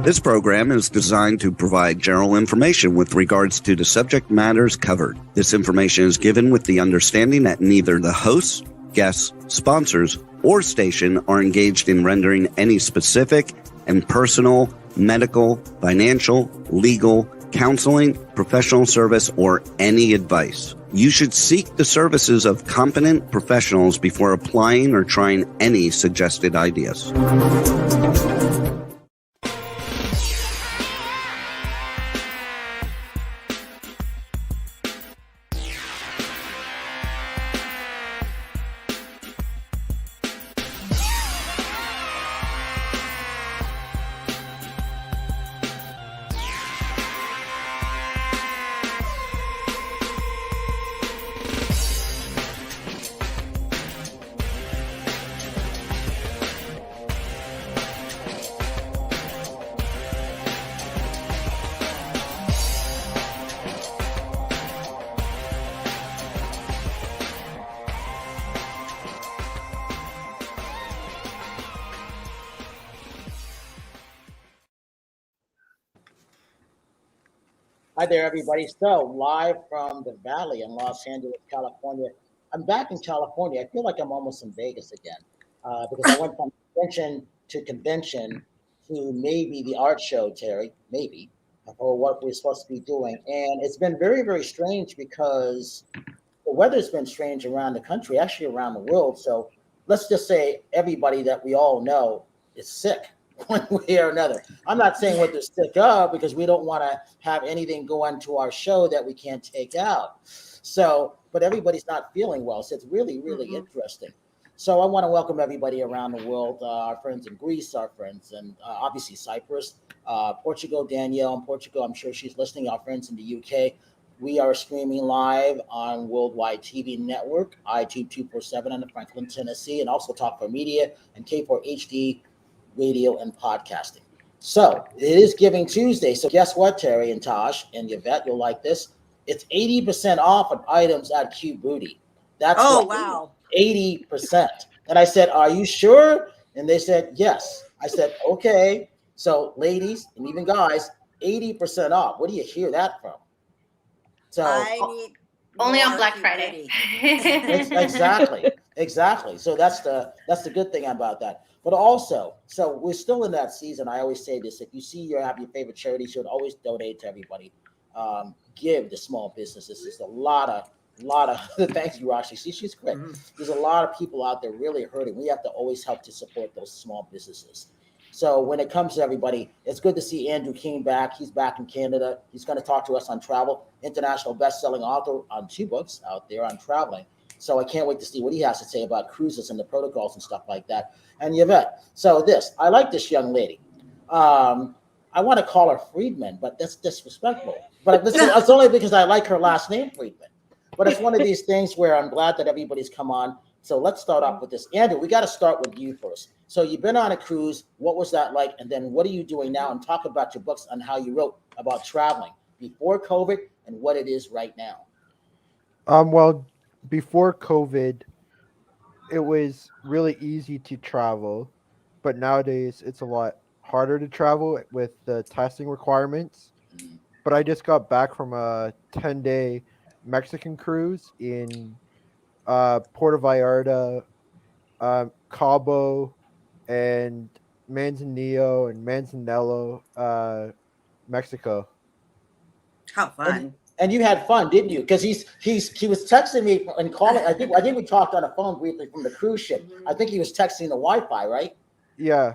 This program is designed to provide general information with regards to the subject matters covered. This information is given with the understanding that neither the hosts, guests, sponsors, or station are engaged in rendering any specific and personal, medical, financial, legal, counseling, professional service, or any advice. You should seek the services of competent professionals before applying or trying any suggested ideas. Hi there, everybody. So, live from the Valley in Los Angeles, California. I'm back in California. I feel like I'm almost in Vegas again because I went from convention to maybe the art show, Terry, maybe, or what we're supposed to be doing. And it's been very, very strange because the weather's been strange around the country, actually around the world. So, let's just say everybody that we all know is sick one way or another. I'm not saying what they're sick of because we don't want to have anything go into our show that we can't take out. So, but everybody's not feeling well. So it's really, really interesting. So I want to welcome everybody around the world, our friends in Greece, our friends in obviously Cyprus, Portugal, Danielle in Portugal. I'm sure she's listening. Our friends in the UK. We are streaming live on Worldwide TV Network, iTube 247 in Franklin, Tennessee, and also Talk for Media and K4HD radio and podcasting. So it is Giving Tuesday. So guess what, Terry and Tosh and Yvette, you'll like this. It's 80% off of items at Cute Booty. That's wow. 80%. And I said, are you sure? And they said, yes. I said, okay. So ladies and even guys, 80% off. Where do you hear that from? So only on Black Friday. Exactly. So that's the good thing about that. But also, so we're still in that season. I always say this: if you see you have your favorite charity, you should always donate to everybody. Give to small businesses. There's a lot of thanks you, Roxy. See, she's quick. There's a lot of people out there really hurting. We have to always help to support those small businesses. So when it comes to everybody, it's good to see Andrew King back. He's back in Canada. He's going to talk to us on travel. International best-selling author on 2 books out there on traveling. So I can't wait to see what he has to say about cruises and the protocols and stuff like that. And Yvette, so I like this young lady. I want to call her Freedman, but that's disrespectful. But it's only because I like her last name, Freedman. But it's one of these things where I'm glad that everybody's come on. So let's start off with this. Andrew, we got to start with you first. So you've been on a cruise. What was that like? And then what are you doing now? And talk about your books and how you wrote about traveling before COVID and what it is right now. Well, before COVID, it was really easy to travel, but nowadays it's a lot harder to travel with the testing requirements. But I just got back from a 10-day Mexican cruise in Puerto Vallarta, Cabo, and Manzanillo and Manzanillo, Mexico. How fun! And you had fun, didn't you? Because he was texting me and calling. I think we talked on the phone briefly from the cruise ship. I think he was texting the Wi-Fi, right? Yeah.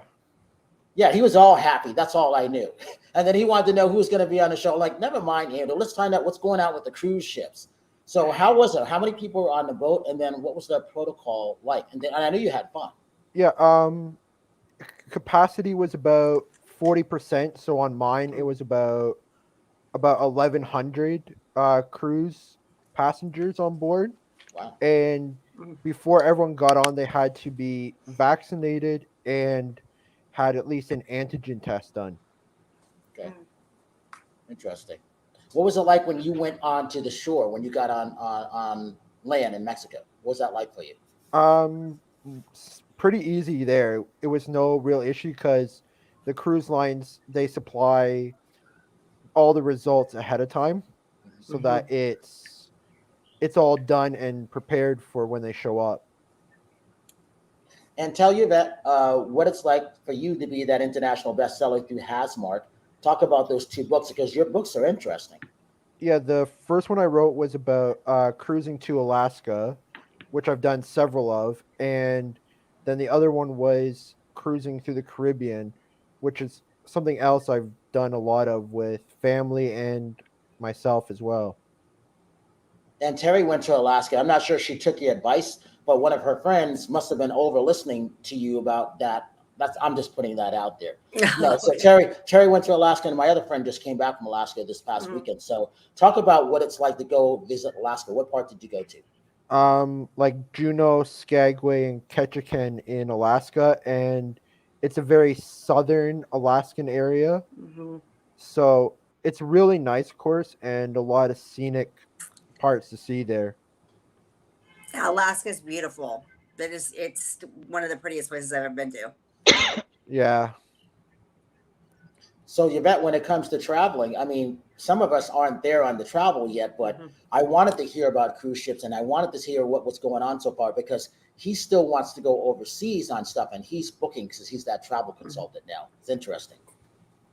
Yeah, he was all happy. That's all I knew. And then he wanted to know who's going to be on the show. Like, never mind, Andrew. Let's find out what's going on with the cruise ships. So how was it? How many people were on the boat? And then what was the protocol like? And I knew you had fun. Yeah. Capacity was about 40%. So on mine, it was about 1,100 cruise passengers on board. Wow. And before everyone got on, they had to be vaccinated and had at least an antigen test done. Okay. Interesting. What was it like when you went onto the shore, when you got on land in Mexico? What was that like for you? Pretty easy there. It was no real issue because the cruise lines, they supply all the results ahead of time so that it's all done and prepared for when they show up. And tell you that what it's like for you to be that international bestseller through Hasmart. Talk about those two books because your books are interesting. Yeah, the first one I wrote was about cruising to Alaska, which I've done several of, and then the other one was cruising through the Caribbean, which is something else I've done a lot of with family and myself as well. And Terri went to Alaska. I'm not sure she took your advice, but one of her friends must have been over listening to you about that. I'm just putting that out there. No, so Terri went to Alaska, and my other friend just came back from Alaska this past weekend. So talk about what it's like to go visit Alaska. What part did you go to? Like Juneau, Skagway, and Ketchikan in Alaska, and it's a very southern Alaskan area. So it's really nice course and a lot of scenic parts to see there. Yeah, Alaska's beautiful. It's one of the prettiest places I've ever been to. Yeah. So Yvette, when it comes to traveling, I mean, some of us aren't there on the travel yet, but I wanted to hear about cruise ships and I wanted to hear what's going on so far because he still wants to go overseas on stuff and he's booking because he's that travel consultant now. It's interesting.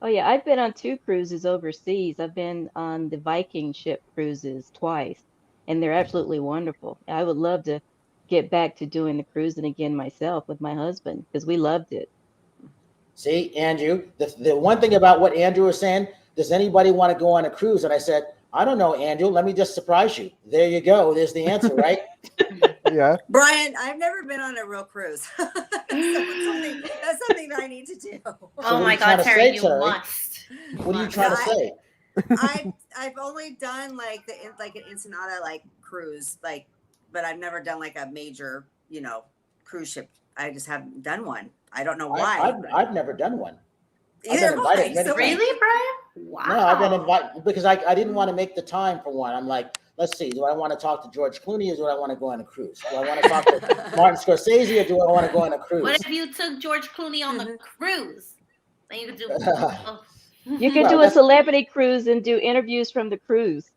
Oh yeah, I've been on 2 cruises overseas. I've been on the Viking ship cruises twice, and they're absolutely wonderful. I would love to get back to doing the cruising again myself with my husband because we loved it. See, Andrew, the one thing about what Andrew was saying, does anybody want to go on a cruise? And I said, I don't know, Andrew, let me just surprise you. There you go. There's the answer, right? Yeah. Brian, I've never been on a real cruise. So that's something that I need to do. Oh my God, Terri, you must. What are you trying to say? I've only done like an Ensenada cruise, but I've never done like a major, cruise ship. I just haven't done one. I don't know why. I've never done one. Really, Brian? Wow. No, I've been invited because I didn't want to make the time for one. I'm like, let's see, do I want to talk to George Clooney or do I want to go on a cruise? Do I want to talk to Martin Scorsese or do I want to go on a cruise? What if you took George Clooney on the cruise? Then you could do. You could do a celebrity cruise and do interviews from the cruise.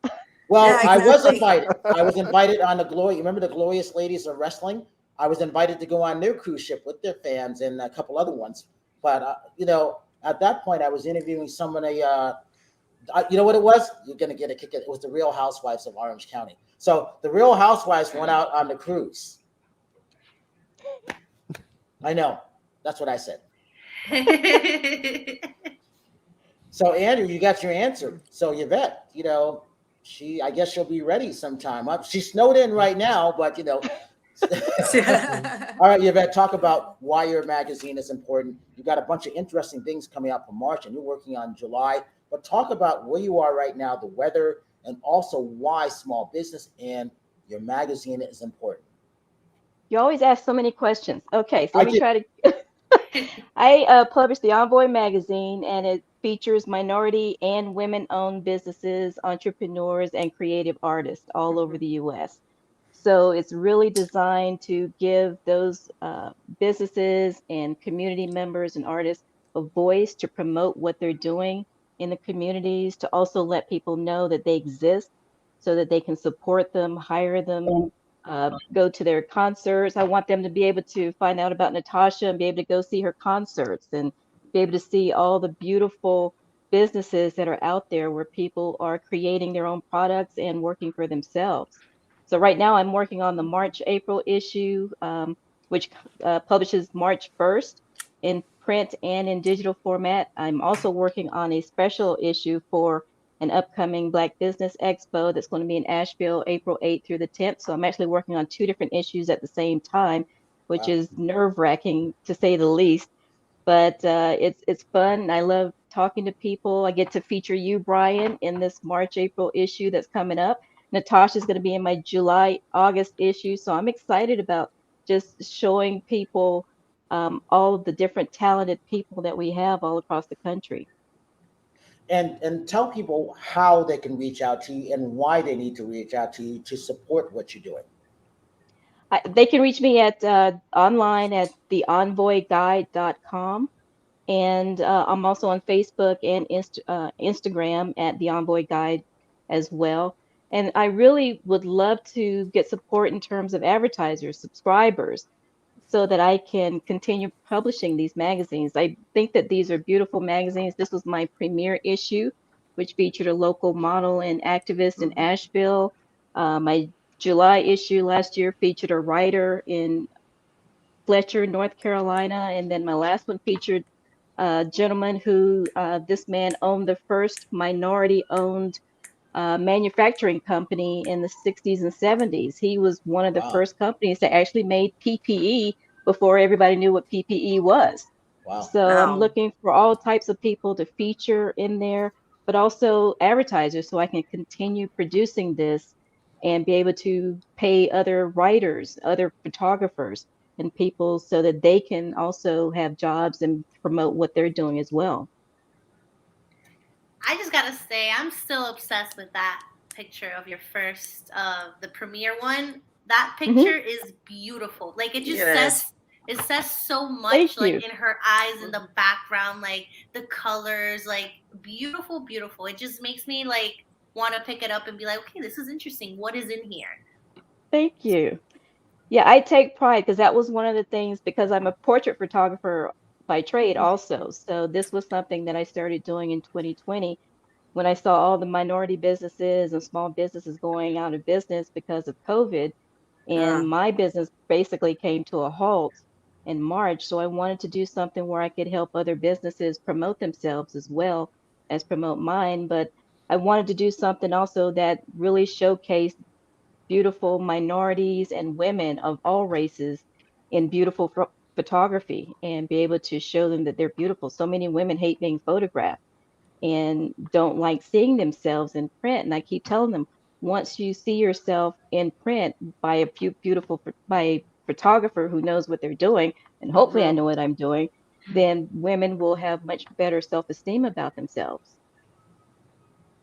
Well, yeah, exactly. I was invited. I was invited on you remember the Glorious Ladies of Wrestling? I was invited to go on their cruise ship with their fans and a couple other ones. But, at that point, I was interviewing somebody, you know what it was? You're going to get a kick. It was the Real Housewives of Orange County. So the Real Housewives went out on the cruise. I know. That's what I said. So, Andrew, you got your answer. So, Yvette, I guess she'll be ready sometime. She's snowed in right now, but, All right, Yvette, talk about why your magazine is important. You've got a bunch of interesting things coming up for March, and you're working on July. But talk about where you are right now, the weather, and also why small business and your magazine is important. You always ask so many questions. Okay, so let me try to. I publish the Envoy magazine, and it features minority and women-owned businesses, entrepreneurs, and creative artists all over the U.S. So it's really designed to give those businesses and community members and artists a voice to promote what they're doing in the communities, to also let people know that they exist so that they can support them, hire them, go to their concerts. I want them to be able to find out about Nathasha and be able to go see her concerts and be able to see all the beautiful businesses that are out there where people are creating their own products and working for themselves. So right now I'm working on the March-April issue, which publishes March 1st in print and in digital format. I'm also working on a special issue for an upcoming Black Business Expo that's going to be in Asheville, April 8th through the 10th. So I'm actually working on 2 different issues at the same time, which is nerve-wracking to say the least. But it's fun. I love talking to people. I get to feature you, Brian, in this March-April issue that's coming up. Nathasha's going to be in my July-August issue. So I'm excited about just showing people all of the different talented people that we have all across the country. And tell people how they can reach out to you and why they need to reach out to you to support what you're doing. They can reach me at online at theenvoyguide.com. And I'm also on Facebook and Instagram at the Envoy Guide as well. And I really would love to get support in terms of advertisers, subscribers, so that I can continue publishing these magazines. I think that these are beautiful magazines. This was my premiere issue, which featured a local model and activist in Asheville. My July issue last year featured a writer in Fletcher, North Carolina. And then my last one featured a gentleman who, this man owned the first minority owned manufacturing company in the 60s and 70s. He was one of the Wow. first companies that actually made PPE before everybody knew what PPE was. Wow. So I'm Wow. looking for all types of people to feature in there, but also advertisers so I can continue producing this and be able to pay other writers, other photographers, and people so that they can also have jobs and promote what they're doing as well. I just gotta say, I'm still obsessed with that picture of your first, the premiere one. That picture is beautiful. Like it just Yes. says so much, Thank like you. in her eyes, in the background, like the colors, like beautiful, beautiful. It just makes me like want to pick it up and be like, okay, this is interesting. What is in here? Thank you. Yeah, I take pride because that was one of the things because I'm a portrait photographer by trade also. So this was something that I started doing in 2020 when I saw all the minority businesses and small businesses going out of business because of COVID. Uh, And my business basically came to a halt in March. So I wanted to do something where I could help other businesses promote themselves as well as promote mine. But I wanted to do something also that really showcased beautiful minorities and women of all races in beautiful photography and be able to show them that they're beautiful. So many women hate being photographed and don't like seeing themselves in print. And I keep telling them, once you see yourself in print by a few beautiful by a photographer who knows what they're doing, and hopefully I know what I'm doing, then women will have much better self-esteem about themselves.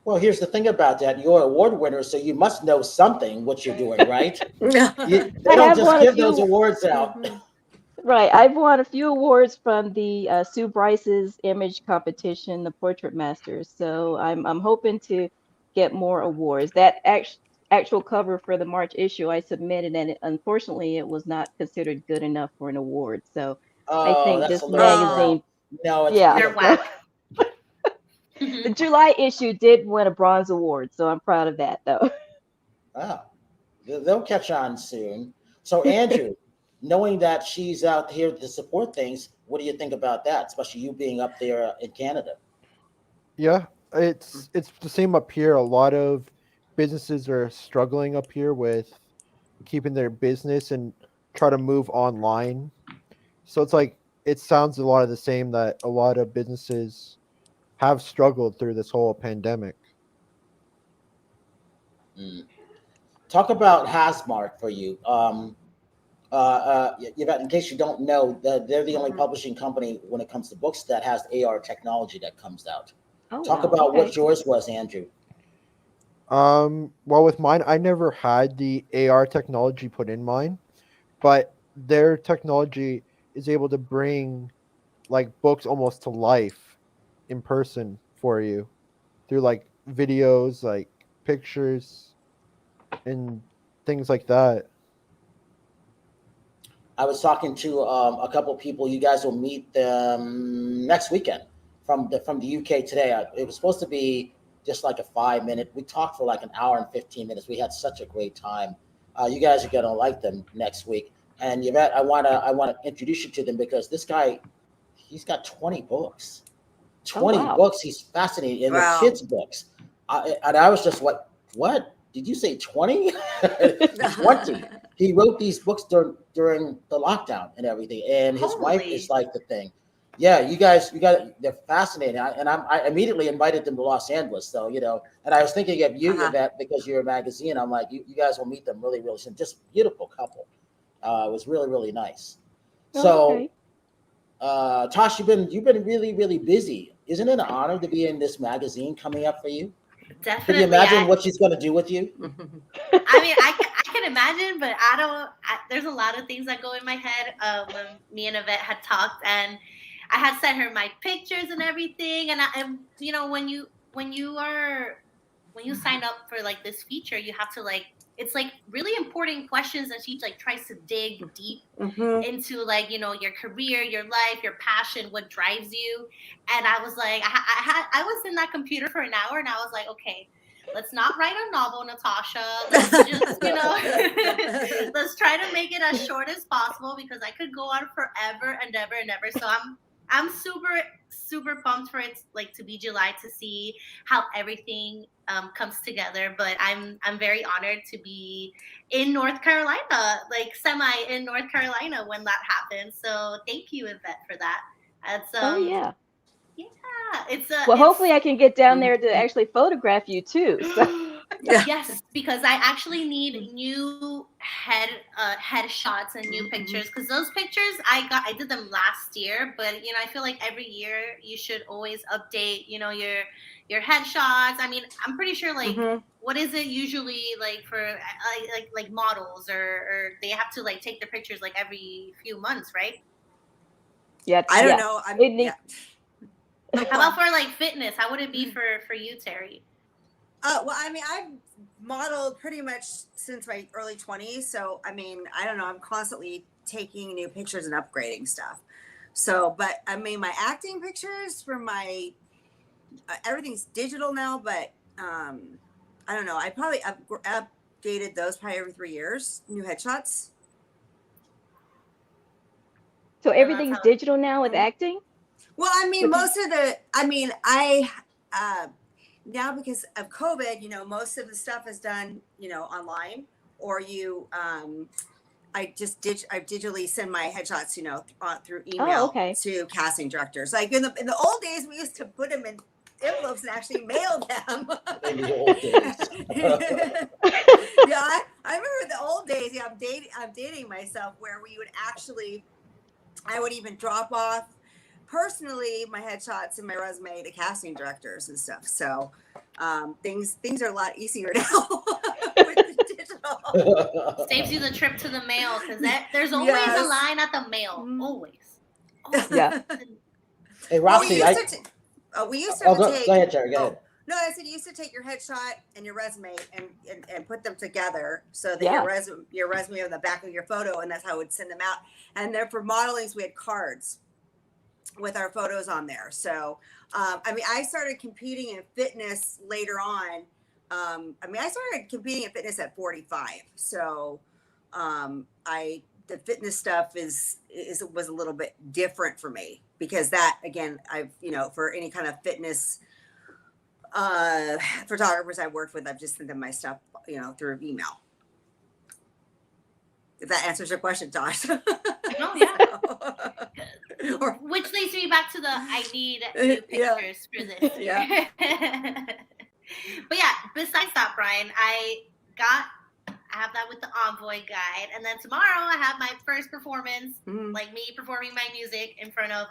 Well, here's the thing about that. You're an award winner, so you must know something what you're doing, right? They I don't have just won a give those few. awards out. Right. I've won a few awards from the Sue Bryce's image competition, the Portrait Masters. So I'm hoping to get more awards. That actual cover for the March issue I submitted, and unfortunately, it was not considered good enough for an award. So I Oh, think that's a this little oh, magazine, slow. No, it's yeah. They're beautiful. So whack. the July issue did win a bronze award, so I'm proud of that, though. Ah, they'll catch on soon. So, Andrew, knowing that she's out here to support things, what do you think about that? Especially you being up there in Canada. Yeah, it's the same up here. A lot of businesses are struggling up here with keeping their business and try to move online. So it's like it sounds a lot of the same that a lot of businesses have struggled through this whole pandemic. Mm. Talk about Hasmark for you. Yvette, in case you don't know, they're the only publishing company when it comes to books that has AR technology that comes out. Oh, Talk wow. about Okay. what yours was, Andrew. Well, with mine, I never had the AR technology put in mine, but their technology is able to bring like books almost to life in person for you through like videos, like pictures and things like that. I was talking to a couple people. You guys will meet them next weekend from the UK today. It was supposed to be just like a 5 minute. We talked for like an hour and 15 minutes. We had such a great time. You guys are gonna like them next week. And Yvette, I wanna introduce you to them because this guy, he's got 20 books. Oh, 20 wow. books. He's fascinating, and they're wow. kids' books. And I was just like, what? Did you say 20? 20. He wrote these books during the lockdown and everything. And his wife is Holy. like the thing. Yeah, you guys, they're fascinating. I immediately invited them to Los Angeles. So, and I was thinking of you, Uh-huh. Yvette, because you're a magazine. I'm like, you guys will meet them really, really soon. Just beautiful couple. It was really, really nice. Oh, So, okay. Tosh, you've been really, really busy. Isn't it an honor to be in this magazine coming up for you? Could you Definitely. imagine what she's going to do with you? I mean, I can imagine, but there's a lot of things that go in my head when me and Yvette had talked, and I had sent her my pictures and everything. And you know, when you sign up for like this feature, you have to like, it's like really important questions, and she like tries to dig deep into like, you know, your career, your life, your passion, what drives you. And I was like, I was in that computer for an hour, and I was like, okay, let's not write a novel, Nathasha. Let's just, you know, let's try to make it as short as possible, because I could go on forever and ever and ever. So I'm super pumped for it, like, to be July, to see how everything comes together. But I'm very honored to be in North Carolina, like semi in North Carolina when that happened. So thank you, Yvette, for that. That's Oh yeah. yeah, it's Well, hopefully I can get down there to actually photograph you too. So. Yes, because I actually need new headshots and new pictures, because those pictures I did them last year, but you know, I feel like every year you should always update, you know, your headshots. I mean, I'm pretty sure, like, what is it usually like for like models, or they have to like take their pictures like every few months, right? Yeah, I don't know. How about for like fitness? How would it be for you, Terri? Well, I mean, I've modeled pretty much since my early 20s. So, I mean, I don't know. I'm constantly taking new pictures and upgrading stuff. So, but I mean, my acting pictures for my, everything's digital now, but I don't know. I probably updated those probably every 3 years, new headshots. So everything's digital now with acting? Well, I mean, now because of COVID, you know, most of the stuff is done, you know, online, or I digitally send my headshots, you know, through email to casting directors. Like in the old days, we used to put them in envelopes and actually mail them. In the old days. Yeah, I remember the old days. Yeah, I'm dating myself, where we would actually, I would even drop off personally my headshots and my resume to casting directors and stuff. So things are a lot easier now with the digital. Saves you the trip to the mail, because there's always a line at the mail. Always. Yeah. Hey, Roxy, we used to go take. Go ahead, Terri. Go ahead. No, I said you used to take your headshot and your resume and put them together, so that your resume on the back of your photo, and that's how I would send them out. And then for modelings, we had cards with our photos on there. So, I mean, I started competing in fitness later on. I mean, I started competing in fitness at 45. So, the fitness stuff was a little bit different for me, because that, again, I've, you know, for any kind of fitness photographers I worked with, I've just sent them my stuff, you know, through email. If that answers your question, Josh. Oh, yeah. Which leads me back to I need new pictures for this. Yeah. But yeah, besides that, Brian, I have that with the Envoy guide, and then tomorrow I have my first performance, like me performing my music in front of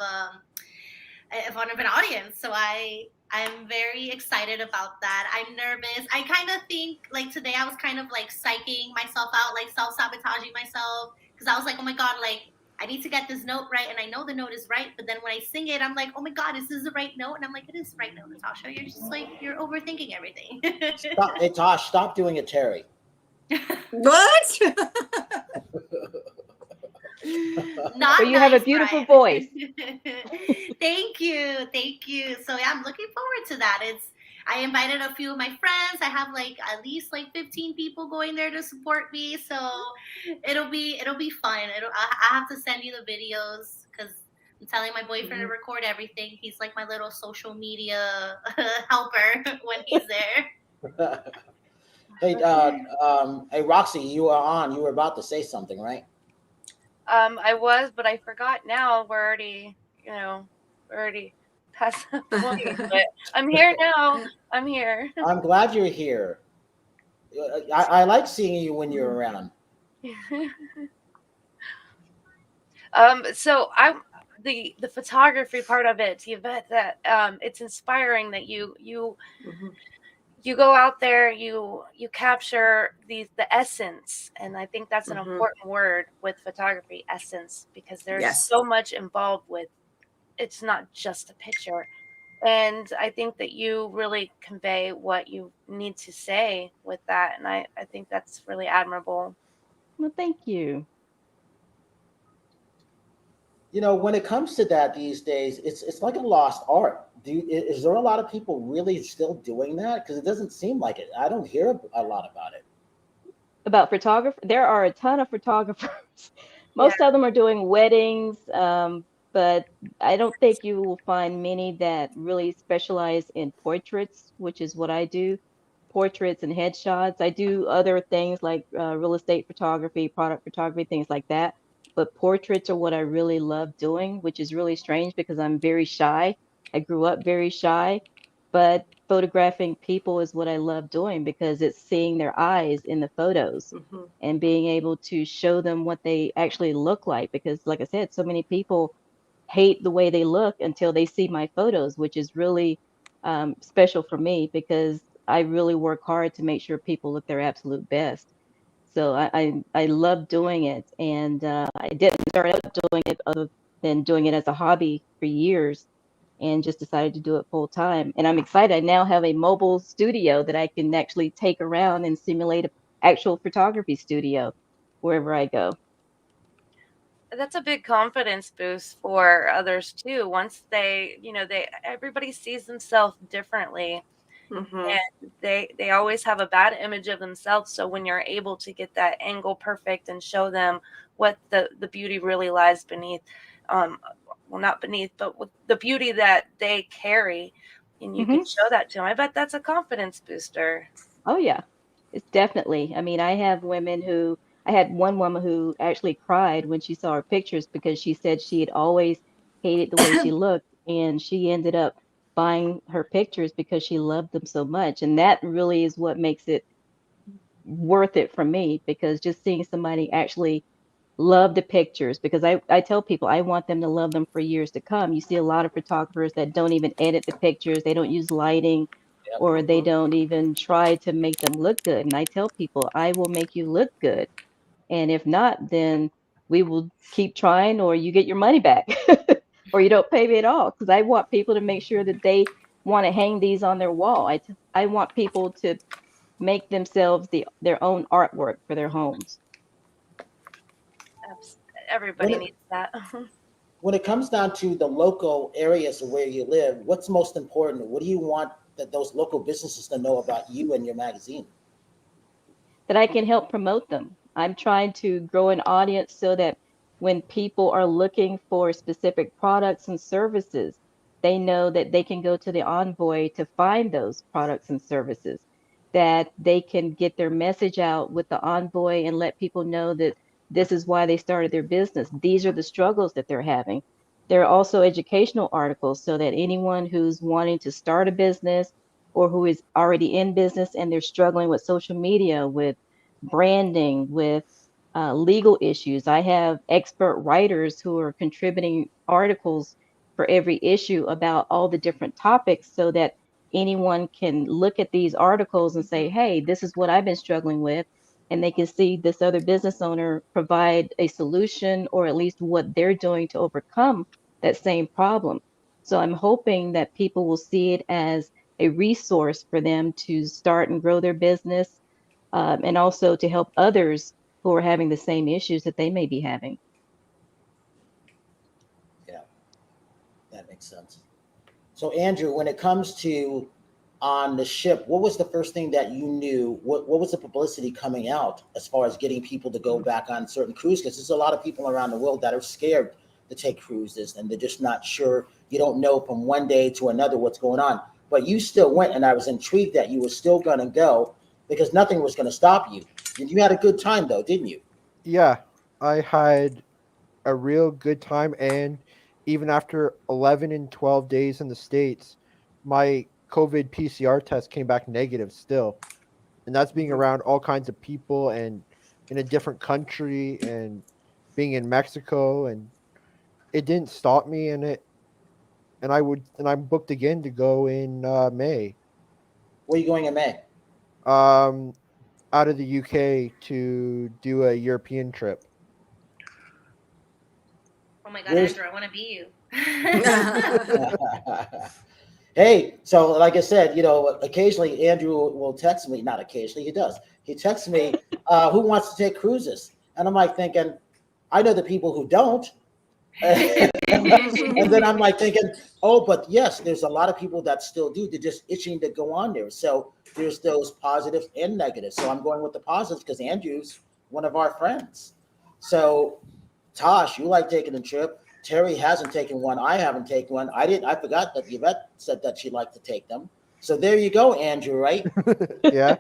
an audience. So I'm very excited about that. I'm nervous. I kind of think, like, today I was kind of like psyching myself out, like self-sabotaging myself, because I was like, oh my God, like, I need to get this note right, and I know the note is right, but then when I sing it, I'm like, oh my God, is this the right note? And I'm like, it is the right note, Nathasha. You're just like, you're overthinking everything. Stop, hey, Tosh, stop doing it, Terri. What? Not but you have a beautiful voice. Thank you. So yeah, I'm looking forward to that. I invited a few of my friends. I have like at least like 15 people going there to support me. So it'll be fun. I have to send you the videos, because I'm telling my boyfriend to record everything. He's like my little social media helper when he's there. Hey, hey, Roxy, you were on. You were about to say something, right? I was, but I forgot now. We're already past the point. But I'm here now. I'm here. I'm glad you're here. I like seeing you when you're around. So the photography part of it, Yvette, that it's inspiring that you go out there, you capture the essence, and I think that's an important word with photography, essence, because there's so much involved with it's not just a picture. And I think that you really convey what you need to say with that. And I think that's really admirable. Well, thank you. When it comes to that these days, it's like a lost art. Is there a lot of people really still doing that? Because it doesn't seem like it. I don't hear a lot about it. About photographer, there are a ton of photographers. Yeah. Most of them are doing weddings, but I don't think you will find many that really specialize in portraits, which is what I do. Portraits and headshots. I do other things like real estate photography, product photography, things like that. But portraits are what I really love doing, which is really strange because I'm very shy. I grew up very shy, but photographing people is what I love doing because it's seeing their eyes in the photos and being able to show them what they actually look like. Because, like I said, so many people hate the way they look until they see my photos, which is really special for me because I really work hard to make sure people look their absolute best. So I love doing it, and I didn't start out doing it other than doing it as a hobby for years, and just decided to do it full time. And I'm excited. I now have a mobile studio that I can actually take around and simulate an actual photography studio wherever I go. That's a big confidence boost for others too. Once everybody sees themselves differently, and they always have a bad image of themselves. So when you're able to get that angle perfect and show them what the beauty really lies beneath, well, not beneath, but with the beauty that they carry, and you can show that to them, I bet that's a confidence booster. Oh yeah, it's definitely. I mean, I had one woman who actually cried when she saw her pictures because she said she had always hated the way she looked, and she ended up buying her pictures because she loved them so much. And that really is what makes it worth it for me, because just seeing somebody actually love the pictures, because I tell people I want them to love them for years to come. You see a lot of photographers that don't even edit the pictures, they don't use lighting, Yep. or they don't even try to make them look good. And I tell people, I will make you look good. And if not, then we will keep trying, or you get your money back, or you don't pay me at all. Because I want people to make sure that they want to hang these on their wall. I want people to make themselves their own artwork for their homes. Everybody needs that. When it comes down to the local areas of where you live, what's most important? What do you want that those local businesses to know about you and your magazine? That I can help promote them. I'm trying to grow an audience so that when people are looking for specific products and services, they know that they can go to the Envoy to find those products and services, that they can get their message out with the Envoy and let people know that this is why they started their business. These are the struggles that they're having. There are also educational articles so that anyone who's wanting to start a business or who is already in business and they're struggling with social media, with branding, with legal issues. I have expert writers who are contributing articles for every issue about all the different topics so that anyone can look at these articles and say, hey, this is what I've been struggling with. And they can see this other business owner provide a solution, or at least what they're doing to overcome that same problem. So I'm hoping that people will see it as a resource for them to start and grow their business, and also to help others who are having the same issues that they may be having. Yeah, that makes sense. So, Andrew, when it comes to on the ship, what was the first thing that you knew? What was the publicity coming out as far as getting people to go back on certain cruises? Because there's a lot of people around the world that are scared to take cruises and they're just not sure. You don't know from one day to another what's going on. But you still went, and I was intrigued that you were still going to go because nothing was going to stop you. And you had a good time, though, didn't you? Yeah, I had a real good time, and even after 11 and 12 days in the States, my COVID PCR test came back negative still. And that's being around all kinds of people and in a different country and being in Mexico, and it didn't stop me, and I'm booked again to go in May. Where are you going in May? Um Out of the UK to do a European trip. my God, Andrew, I want to be you. Hey, so like I said, occasionally Andrew will text me. Not occasionally, he does. He texts me, who wants to take cruises? And I'm like thinking, I know the people who don't. And then I'm like thinking, oh, but yes, there's a lot of people that still do. They're just itching to go on there. So there's those positives and negatives. So I'm going with the positives because Andrew's one of our friends. So Tosh, you like taking a trip. Terri hasn't taken one. I haven't taken one. I didn't. I forgot that Yvette said that she'd like to take them. So there you go, Andrew. Right? Yeah.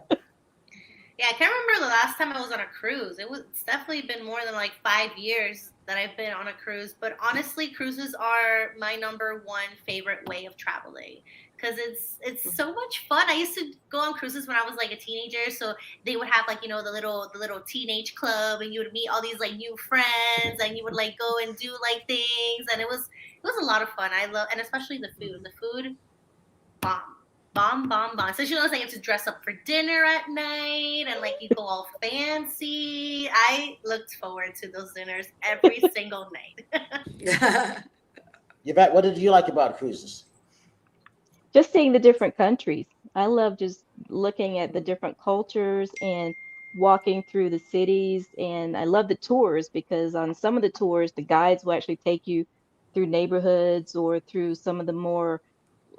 Yeah, I can't remember the last time I was on a cruise. It's definitely been more than like 5 years that I've been on a cruise. But honestly, cruises are my number one favorite way of traveling because it's so much fun. I used to go on cruises when I was like a teenager, so they would have like the little teenage club, and you would meet all these like new friends, and you would like go and do like things, and it was a lot of fun. I love, and especially the food. The food, bomb. Bomb, bomb, bomb. So she knows I get to dress up for dinner at night and like you go all fancy. I looked forward to those dinners every single night. Yvette, what did you like about cruises? Just seeing the different countries. I love just looking at the different cultures and walking through the cities. And I love the tours because on some of the tours, the guides will actually take you through neighborhoods or through some of the more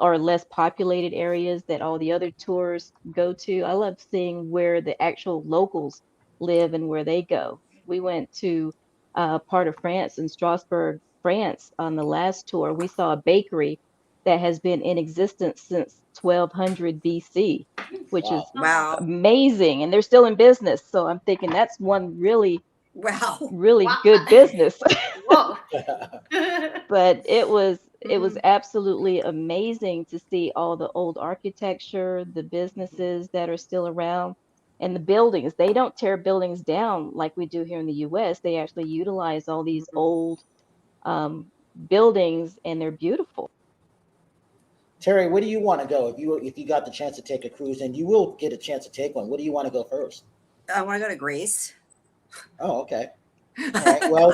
or less populated areas that all the other tours go to. I love seeing where the actual locals live and where they go. We went to part of France in Strasbourg, France on the last tour. We saw a bakery that has been in existence since 1200 BC, which is Wow. amazing. And they're still in business. So I'm thinking that's one really, Wow. really Wow. good business. Whoa. But it was absolutely amazing to see all the old architecture, the businesses that are still around, and the buildings. They don't tear buildings down like we do here in the US. They actually utilize all these old buildings, and they're beautiful. Terri, where do you want to go if you got the chance to take a cruise, and you will get a chance to take one? Where do you want to go first? I want to go to Greece. Oh, okay. All right. Well,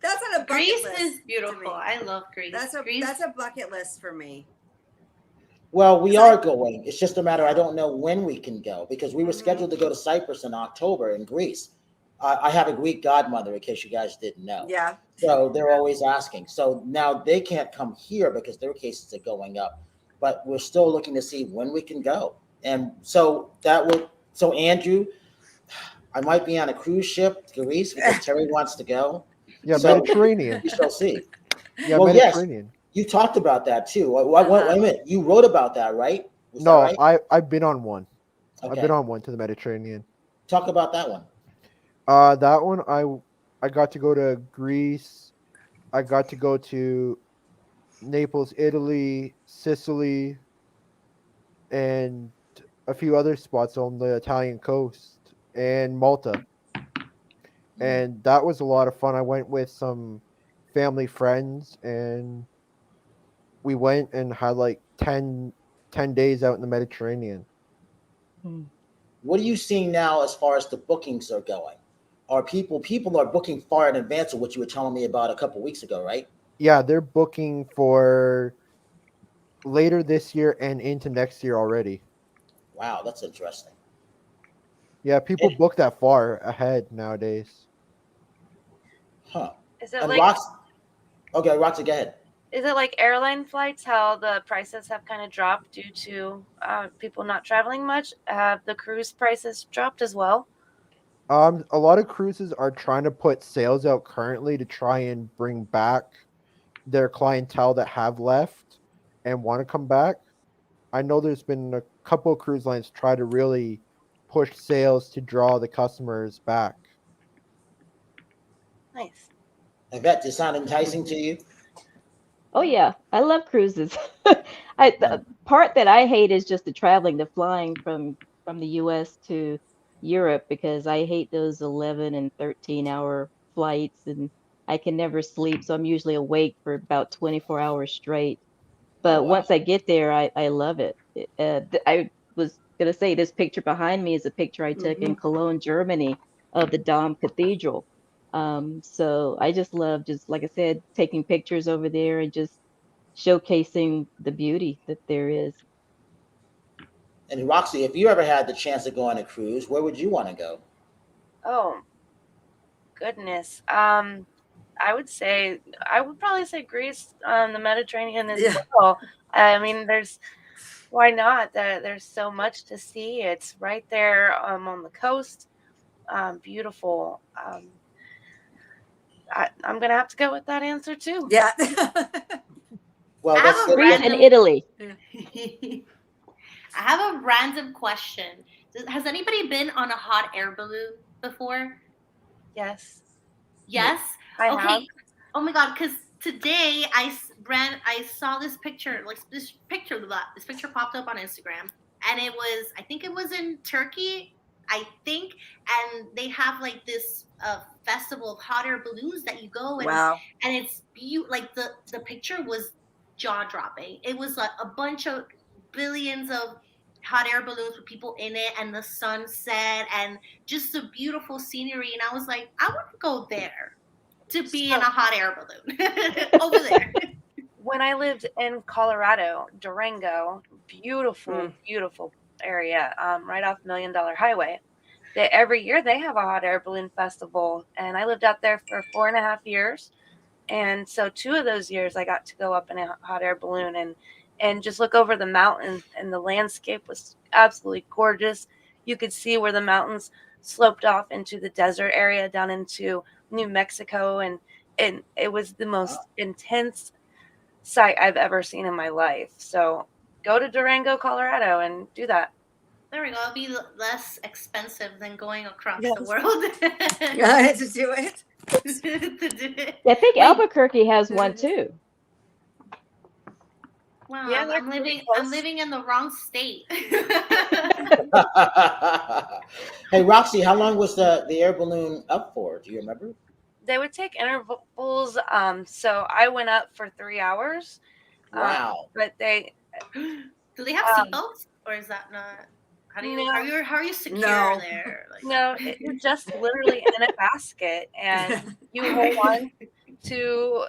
that's on a bucket Greece list is to me. beautiful. I love Greece. That's a bucket list for me. Well, we are going. It's just a matter. I don't know when we can go because we were scheduled to go to Cyprus in October in Greece. I have a Greek godmother, in case you guys didn't know. Yeah. So they're always asking. So now they can't come here because their cases are going up. But we're still looking to see when we can go. And so So Andrew, I might be on a cruise ship to Greece because Terri wants to go. Yeah, So Mediterranean. we shall see. Yeah, Well, yes. Mediterranean. You talked about that too. Wait a minute. You wrote about that, right? Was No, that right? I've been on one. Okay. I've been on one to the Mediterranean. Talk about that one. That one I got to go to Greece. I got to go to Naples, Italy, Sicily, and a few other spots on the Italian coast and Malta. And that was a lot of fun. I went with some family friends and we went and had like 10 days out in the Mediterranean. What are you seeing now as far as the bookings are going? Are people are booking far in advance of what you were telling me about a couple weeks ago, right? Yeah, they're booking for later this year and into next year already. Wow, that's interesting. Yeah, people book that far ahead nowadays. Huh. Is it And like okay, Roxy, go ahead. Is it like airline flights, how the prices have kind of dropped due to people not traveling much? Have the cruise prices dropped as well? A lot of cruises are trying to put sales out currently to try and bring back their clientele that have left and want to come back. I know there's been a couple of cruise lines try to really push sales to draw the customers back. Nice. Yvette, does it sound enticing to you? Oh yeah, I love cruises. The part that I hate is just the traveling, the flying from the US to Europe because I hate those 11 and 13-hour flights and I can never sleep, so I'm usually awake for about 24 hours straight. Oh, But wow. once I get there, I love it. I was gonna say this picture behind me is a picture I took in Cologne, Germany, of the Dom Cathedral. So I just love, just like I said, taking pictures over there and just showcasing the beauty that there is. And Roxy, if you ever had the chance to go on a cruise, where would you want to go? Oh goodness. I would probably say Greece, the Mediterranean as well. I mean, why not? There's so much to see. It's right there on the coast. Beautiful. I'm gonna have to go with that answer too. Yeah. Well, I have that's a Greece and random- Italy. I have a random question. Has anybody been on a hot air balloon before? Yes, Yes. I Okay. have. Oh my god! Because today I saw this picture, like this picture popped up on Instagram, and I think it was in Turkey, I think, and they have like this festival of hot air balloons that you go and Wow. and it's like the picture was jaw dropping. It was like a bunch of billions of hot air balloons with people in it and the sunset and just the beautiful scenery, and I was like, I want to go there to be in a hot air balloon over there. When I lived in Colorado, Durango, beautiful, beautiful area, right off $1 Million Highway. Every year they have a hot air balloon festival, and I lived out there for 4.5 years. And so 2 of those years I got to go up in a hot air balloon and just look over the mountain, and the landscape was absolutely gorgeous. You could see where the mountains sloped off into the desert area down into New Mexico, and it was the most intense sight I've ever seen in my life. So go to Durango, Colorado, and do that. There we go. It'll be less expensive than going across Yes. the world. Yeah, to do it. I think Albuquerque has one too. Wow, Yeah, they're I'm pretty living in the wrong state. Hey, Roxy, how long was the air balloon up for? Do you remember? They would take intervals. So I went up for 3 hours. Wow. But they Do they have seatbelts, or is that not? How do you No. how are you secure No. there? Like, no, you're just literally in a basket, and you hold on to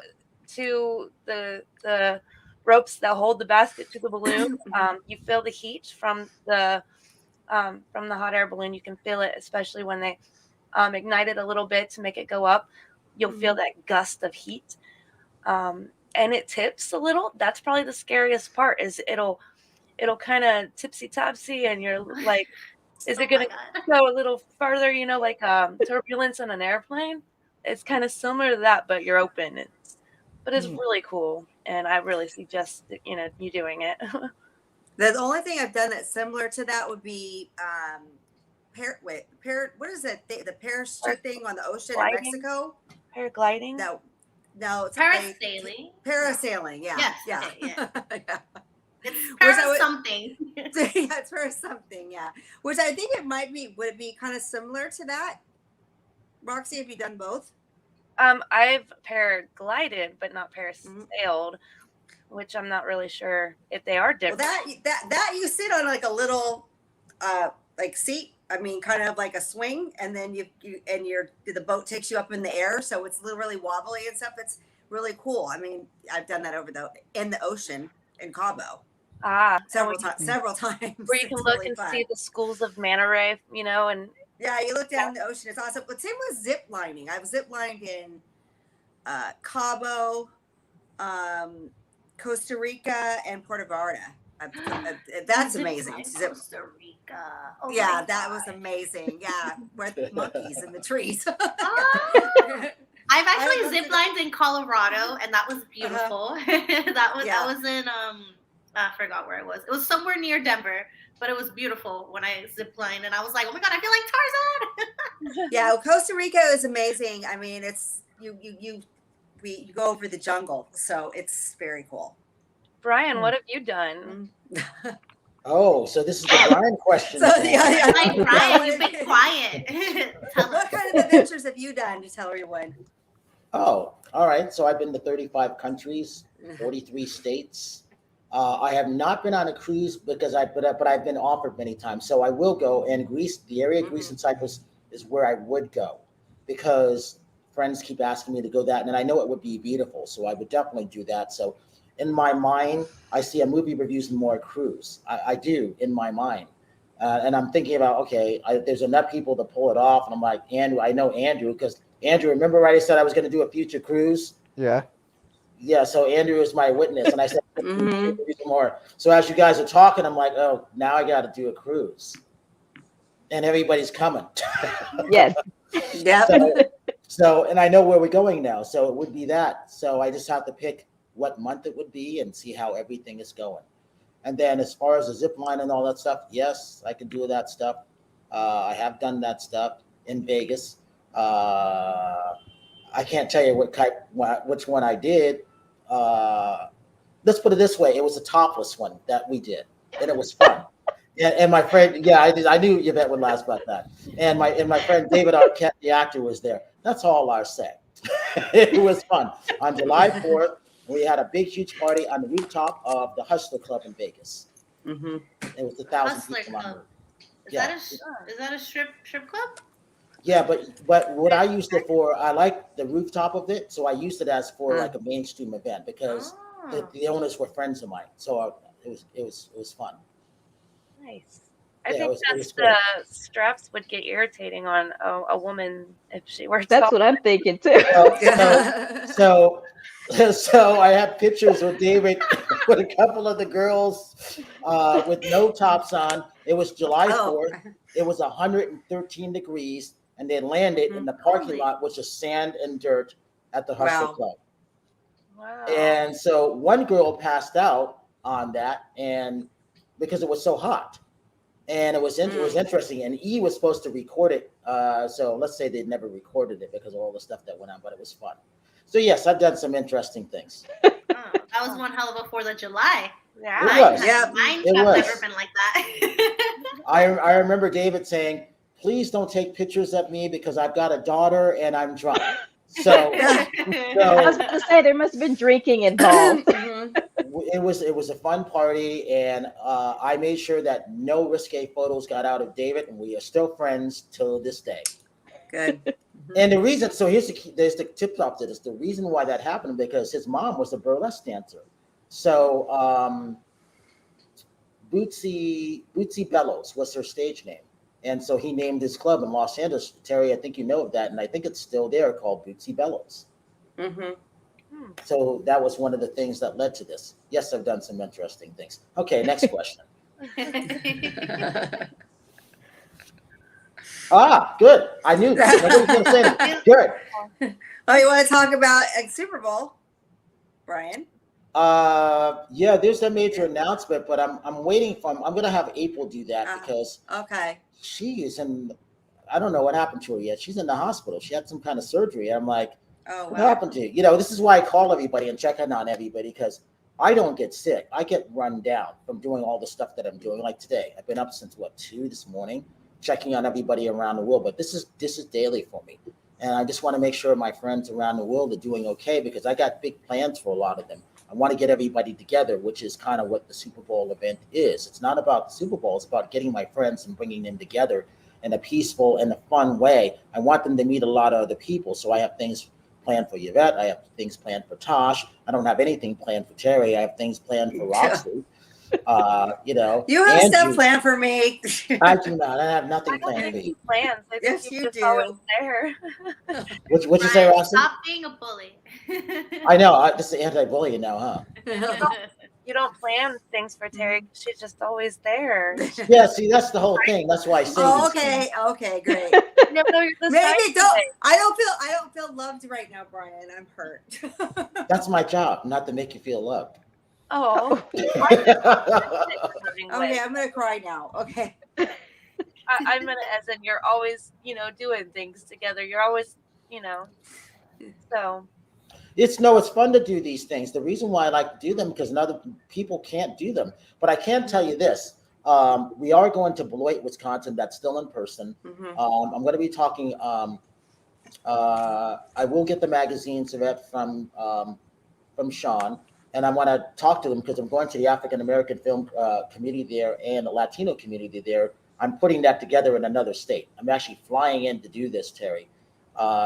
the ropes that hold the basket to the balloon. You feel the heat from the hot air balloon. You can feel it, especially when they ignite it a little bit to make it go up. You'll feel that gust of heat, and it tips a little. That's probably the scariest part. Is it'll kind of tipsy topsy, and you're like, is it going to go a little further? You know, like turbulence on an airplane. It's kind of similar to that, but you're open. But it's really cool, and I really suggest you doing it. The only thing I've done that's similar to that would be what is that thing, the parachute thing on the ocean in Mexico? Paragliding? No, it's parasailing. Parasailing, yeah. Yes, yeah. okay, yeah. It's Which I para would- something. Yeah, it's for something, yeah. Which I think would it be kind of similar to that? Roxy, have you done both? I've paraglided, but not parasailed, which I'm not really sure if they are different. Well, that you sit on like a little like seat. I mean, kind of like a swing, and then the boat takes you up in the air, so it's literally wobbly and stuff. It's really cool. I mean, I've done that in the ocean in Cabo. Several times. Where you can look and see the schools of manta ray, and yeah, you look down in the ocean. It's awesome. But same with zip lining. I've zip lined in Cabo, Costa Rica, and Puerto Vallarta. That's amazing. Costa Rica. Oh yeah, that was amazing. Yeah, with monkeys in the trees. I've actually ziplined in Colorado, and that was beautiful. That was in I forgot where it was. It was somewhere near Denver, but it was beautiful when I ziplined, and I was like, oh my god, I feel like Tarzan. Yeah, Costa Rica is amazing. I mean, it's you go over the jungle, so it's very cool. Brian, what have you done? Oh, so this is the Brian question. Like, Brian, you've been quiet. What kind of adventures have you done to tell everyone? Oh, all right. So I've been to 35 countries, 43 states. I have not been on a cruise but I've been offered many times. So I will go. And Greece, the area of Greece and Cyprus is where I would go, because friends keep asking me to go that, and I know it would be beautiful, so I would definitely do that. So in my mind, I see a movie reviews more cruise. I do in my mind. And I'm thinking about, okay, there's enough people to pull it off. And I'm like, Andrew, I know Andrew, because Andrew, remember I said I was going to do a future cruise? Yeah. Yeah, so Andrew is my witness. And I said, Mhm. more. So as you guys are talking, I'm like, oh, now I got to do a cruise. And everybody's coming. Yes. Yep. So, and I know where we're going now. So it would be that. So I just have to pick what month it would be and see how everything is going. And then as far as the zip line and all that stuff, yes, I can do that stuff. I have done that stuff in Vegas. I can't tell you which one I did. Let's put it this way: it was a topless one that we did, and it was fun. And my friend, yeah, I knew Yvette would laugh about that. And my friend David Arquette, the actor, was there. That's all I'll say. It was fun. On July 4th, we had a big, huge party on the rooftop of the Hustler Club in Vegas. Mhm. It was 1,000 Hustler people on Club. there. Is that a strip club? Yeah, but what I used it for, I like the rooftop of it, so I used it as for like a mainstream event because the owners were friends of mine. So it was fun. Nice. I Yeah, think it was the straps would get irritating on a woman if she wears. That's what I'm thinking too. So I have pictures with David with a couple of the girls with no tops on. It was July 4th. It was 113 degrees, and they landed in the parking lot, which is sand and dirt at the Hustler Club. Wow. And so one girl passed out on that, and because it was so hot. And it was interesting. And E was supposed to record it. So let's say they never recorded it because of all the stuff that went on, but it was fun. So yes, I've done some interesting things. That was one hell of a 4th of July. Yeah. It was. Yeah. Mine's It have was. never been like that. I remember David saying, "Please don't take pictures of me because I've got a daughter and I'm drunk." So, I was going to say there must have been drinking involved. it was a fun party, and I made sure that no risque photos got out of David, and we are still friends till this day. Good. And the reason, so there's the tip top to this. The reason why that happened because his mom was a burlesque dancer. So Bootsy Bellows was her stage name. And so he named his club in Los Angeles. Terri, I think you know of that, and I think it's still there, called Bootsy Bellows. Mm-hmm. So that was one of the things that led to this. Yes, I've done some interesting things. Okay, next question. Good. I knew that. Nobody was going to say that. Good. Oh, you want to talk about Super Bowl, Brian? Yeah, there's a major announcement, but I'm waiting for. I'm going to have April do that because she is in. I don't know what happened to her yet. She's in the hospital. She had some kind of surgery. I'm like, what happened to you? You know, this is why I call everybody and check in on everybody because I don't get sick. I get run down from doing all the stuff that I'm doing. Like today, I've been up since 2 this morning, checking on everybody around the world. But this is daily for me, and I just want to make sure my friends around the world are doing okay because I got big plans for a lot of them. I want to get everybody together, which is kind of what the Super Bowl event is. It's not about the Super Bowl. It's about getting my friends and bringing them together in a peaceful and a fun way. I want them to meet a lot of other people. So I have things planned for Yvette. I have things planned for Tosh. I don't have anything planned for Terri. I have things planned for Roxy. You know, you have stuff planned for me. I do not. I have nothing planned for you. Plans. Yes, you do. Always there. What'd you say, Roxy? Stop being a bully. I know. This is anti-bullying now, huh? You don't plan things for Terri. She's just always there. Yeah, see, that's the whole thing. That's why I say this. Okay, great. No, Maybe I don't feel loved right now, Brian. I'm hurt. That's my job, not to make you feel loved. Oh. Okay, I'm gonna cry now. Okay. I'm gonna, as in you're always, doing things together. You're always, so. It's fun to do these things. The reason why I like to do them because other people can't do them. But I can tell you this: we are going to Beloit, Wisconsin. That's still in person. Mm-hmm. I'm going to be talking. I will get the magazines from Sean, and I want to talk to them because I'm going to the African American film community there and the Latino community there. I'm putting that together in another state. I'm actually flying in to do this, Terri.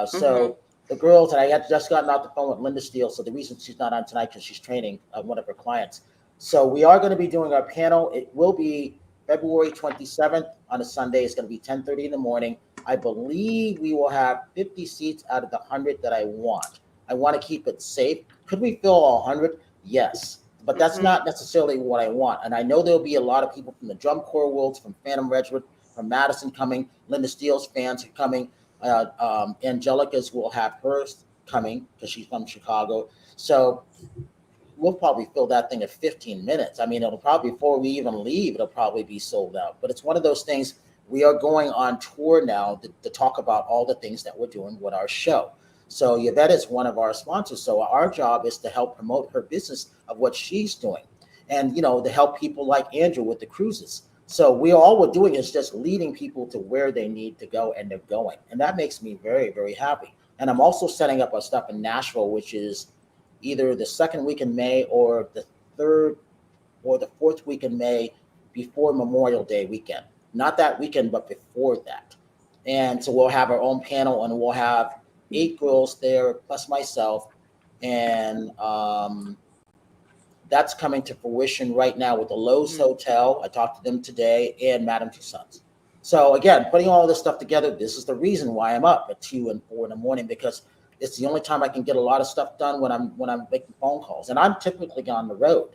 So. the girls, and I had just gotten off the phone with Linda Steele. So the reason she's not on tonight because she's training one of her clients. So we are going to be doing our panel. It will be February 27th on a Sunday. It's going to be 10:30 in the morning. I believe we will have 50 seats out of the 100 that I want. I want to keep it safe. Could we fill all 100? Yes. But that's not necessarily what I want. And I know there'll be a lot of people from the drum corps worlds, from Phantom Regiment, from Madison coming. Linda Steele's fans are coming. Angelica's will have hers coming because she's from Chicago. So we'll probably fill that thing at 15 minutes. I mean, it'll probably, before we even leave, it'll probably be sold out. But it's one of those things. We are going on tour now to talk about all the things that we're doing with our show. So Yvette is one of our sponsors. So our job is to help promote her business of what she's doing, and to help people like Andrew with the cruises. So all we're doing is just leading people to where they need to go, and they're going, and that makes me very, very happy. And I'm also setting up our stuff in Nashville, which is either the second week in May or the third or the fourth week in May, before Memorial Day weekend. Not that weekend, but before that. And so we'll have our own panel, and we'll have 8 girls there plus myself, and that's coming to fruition right now with the Lowe's Hotel. I talked to them today, and Madame Tussauds. So again, putting all this stuff together, this is the reason why I'm up at 2 and 4 in the morning, because it's the only time I can get a lot of stuff done when I'm making phone calls. And I'm typically on the road.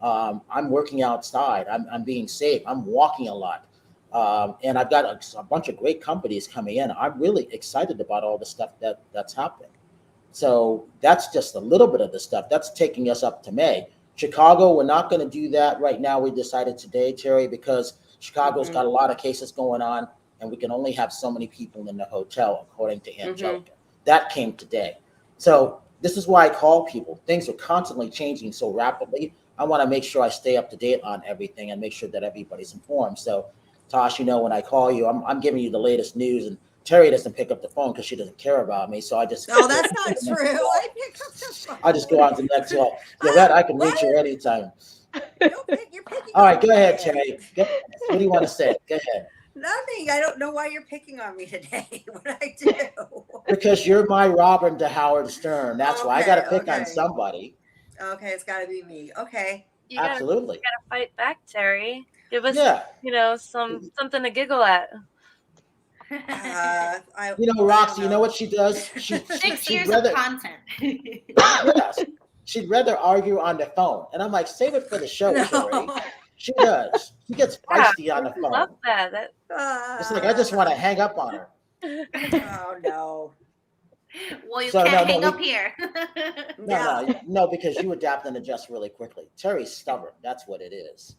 I'm working outside. I'm being safe. I'm walking a lot. And I've got a bunch of great companies coming in. I'm really excited about all the stuff that's happening. So that's just a little bit of the stuff that's taking us up to May. Chicago, we're not going to do that right now. We decided today, Terry, because Chicago's got a lot of cases going on, and we can only have so many people in the hotel, according to Angelica. That came today. So this is why I call people. Things are constantly changing so rapidly. I want to make sure I stay up to date on everything and make sure that everybody's informed. So Tosh, when I call you, I'm giving you the latest news, and Terry doesn't pick up the phone because she doesn't care about me. So I just no, that's not true. I pick up the phone. I just go on to the next call. That I can reach you anytime. You're picking. All right, go ahead, Terry. What do you want to say? Go ahead. Nothing. I don't know why you're picking on me today. What I do? Because you're my Robin to Howard Stern. That's why I got to pick on somebody. Okay, it's got to be me. Okay. Absolutely. You gotta fight back, Terry. Give us, something to giggle at. Roxy, you know what she does? 6 years of content. Yes. She'd rather argue on the phone. And I'm like, save it for the show, Terry. She does. She gets feisty on the phone. I love that. It's like, I just want to hang up on her. Oh, no. Well, you can't hang up here. No, because you adapt and adjust really quickly. Terry's stubborn. That's what it is.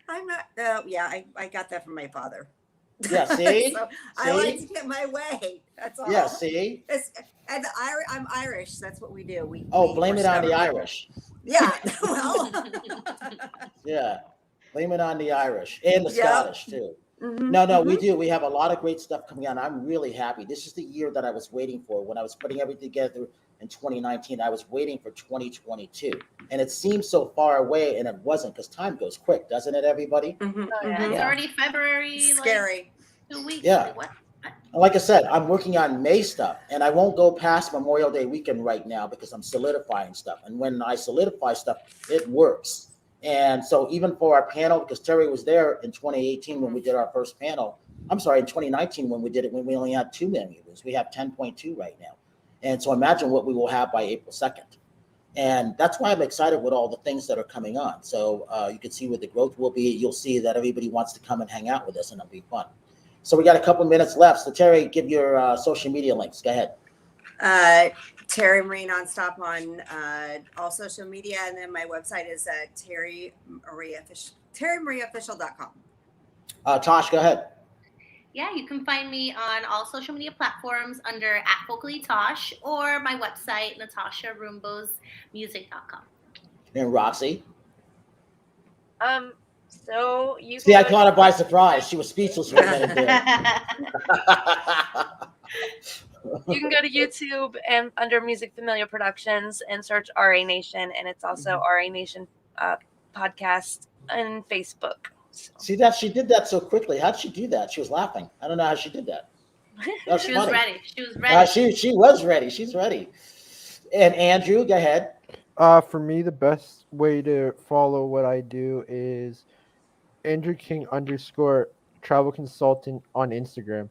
I'm not. I got that from my father. Yeah, see? So I like to get my way. That's all. Yeah, see? I'm Irish. That's what we do. Blame it on the Irish. Yeah. Well. Yeah. Blame it on the Irish and the Scottish, too. We do. We have a lot of great stuff coming on. I'm really happy. This is the year that I was waiting for. When I was putting everything together in 2019, I was waiting for 2022. And it seems so far away, and it wasn't, because time goes quick, doesn't it, everybody? It's already February. Scary. 2 weeks. Yeah. Like I said, I'm working on May stuff, and I won't go past Memorial Day weekend right now because I'm solidifying stuff. And when I solidify stuff, it works. And so even for our panel, because Terry was there in 2018 when we did our first panel, in 2019 when we did it, when we only had 2 members, we have 10.2 right now. And so imagine what we will have by April 2nd. And that's why I'm excited with all the things that are coming on. So you can see what the growth will be. You'll see that everybody wants to come and hang out with us, and it'll be fun. So we got a couple minutes left. So Terry, give your social media links. Go ahead. Terri Marie Nonstop on all social media, and then my website is terrimarieofficial.com. Tosh, go ahead. Yeah, you can find me on all social media platforms under @VocallyTosh, or my website, NathashaRumbosmusic.com. And Roxy? So you see, I caught her by surprise. She was speechless for a minute there. You can go to YouTube and under Music Familiar Productions and search RA Nation, and it's also RA Nation podcast on Facebook. So. See that she did that so quickly. How'd she do that? She was laughing. I don't know how she did that. That's She was funny. ready. She was ready. She was ready. She's ready. And Andrew, go ahead. For me, the best way to follow what I do is Andrew King _ travel consultant on Instagram.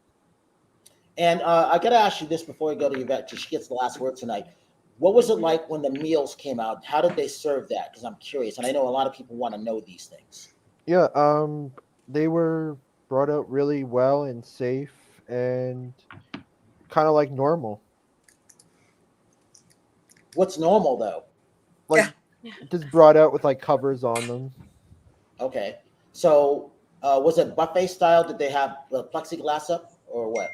And I got to ask you this before we go to Yvette, because she gets the last word tonight. What was it like when the meals came out? How did they serve that? Because I'm curious, and I know a lot of people want to know these things. Yeah, they were brought out really well and safe and kind of like normal. What's normal though? Like just brought out with like covers on them. Okay, so was it buffet style? Did they have the plexiglass up or what?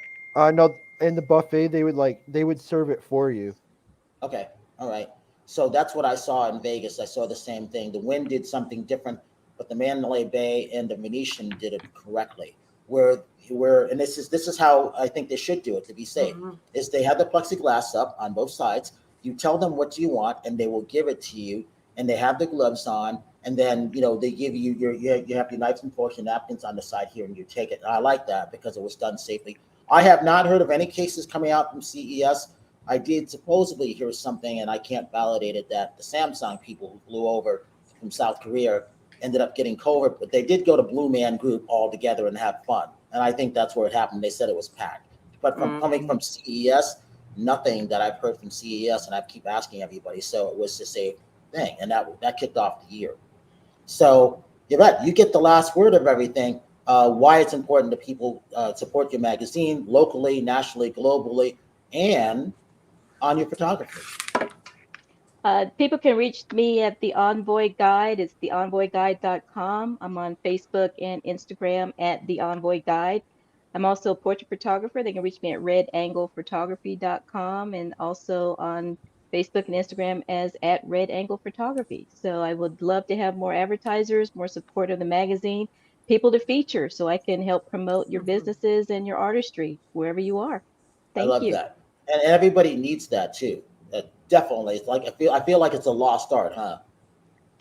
No, in the buffet they would serve it for you. Okay, all right. So that's what I saw in Vegas. I saw the same thing. The Wynn did something different, but the Mandalay Bay and the Venetian did it correctly. And this is how I think they should do it to be safe. Is they have the plexiglass up on both sides. You tell them what you want, and they will give it to you. And they have the gloves on, and then they give you you have your knives and forks and napkins on the side here, and you take it. And I like that because it was done safely. I have not heard of any cases coming out from CES. I did supposedly hear something, and I can't validate it, that the Samsung people who flew over from South Korea ended up getting COVID, but they did go to Blue Man Group all together and have fun. And I think that's where it happened. They said it was packed. But coming from CES, nothing that I've heard from CES, and I keep asking everybody. So it was just a thing, and that kicked off the year. So Yvette, you get the last word of everything. Why it's important to people support your magazine locally, nationally, globally, and on your photography. People can reach me at the Envoy Guide. It's theenvoyguide.com. I'm on Facebook and Instagram at the Envoy Guide. I'm also a portrait photographer. They can reach me at redanglephotography.com and also on Facebook and Instagram as at Red Angle Photography. So I would love to have more advertisers, more support of the magazine, people to feature so I can help promote your businesses and your artistry wherever you are. I Thank love you. that, and everybody needs that too. Definitely, it's like I feel like it's a lost art, huh?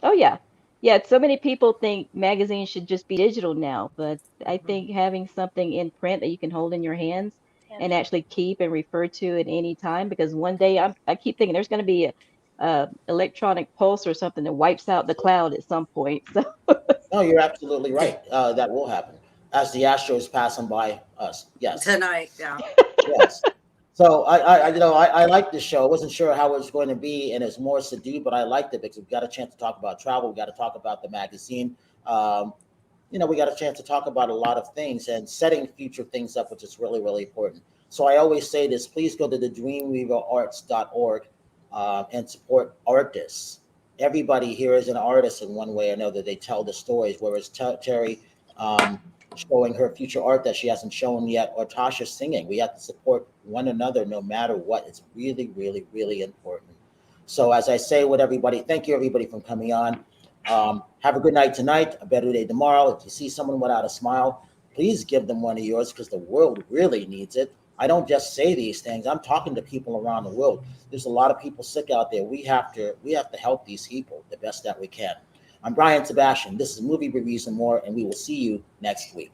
Oh yeah. Yeah, so many people think magazines should just be digital now, but I think having something in print that you can hold in your hands and actually keep and refer to at any time, because one day I keep thinking there's going to be a electronic pulse or something that wipes out the cloud at some point. So No, you're absolutely right. That will happen as the Astros passing by us. Yes, Tonight, yeah. yes. So I like this show. I wasn't sure how it was going to be, and it's more subdued, but I liked it because we got a chance to talk about travel. We got to talk about the magazine. Um, we got a chance to talk about a lot of things and setting future things up, which is really, really important. So I always say this: please go to the dreamweaverarts.org and support artists. Everybody here is an artist in one way or another. They tell the stories. Whereas Terri showing her future art that she hasn't shown yet, or Tasha singing, we have to support one another no matter what. It's really, really, really important. So as I say with everybody, thank you everybody for coming on. Have a good night tonight, a better day tomorrow. If you see someone without a smile, please give them one of yours because the world really needs it. I don't just say these things. I'm talking to people around the world. There's a lot of people sick out there. We have to help these people the best that we can. I'm Brian Sebastian. This is Movie Reviews and More, and we will see you next week.